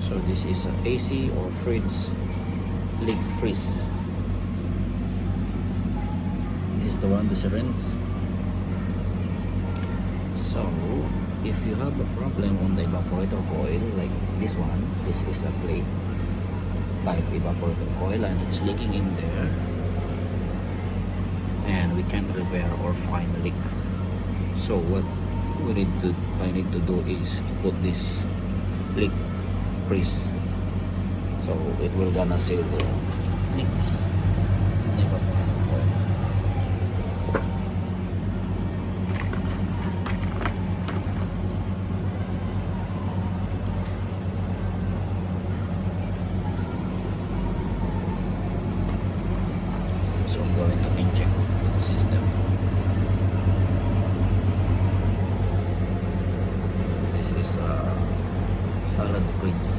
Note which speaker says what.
Speaker 1: So this is a AC or fridge leak freeze. This is the one, the syringe. So if you have a problem on the evaporator coil like this one, this is a plate type evaporator coil and it's leaking in there, and we can repair or find a leak. So what I need to do is to put this leak freeze, so it will gonna seal the leak on the evaporator coil. So I'm going to inject the system. This is a salad greens.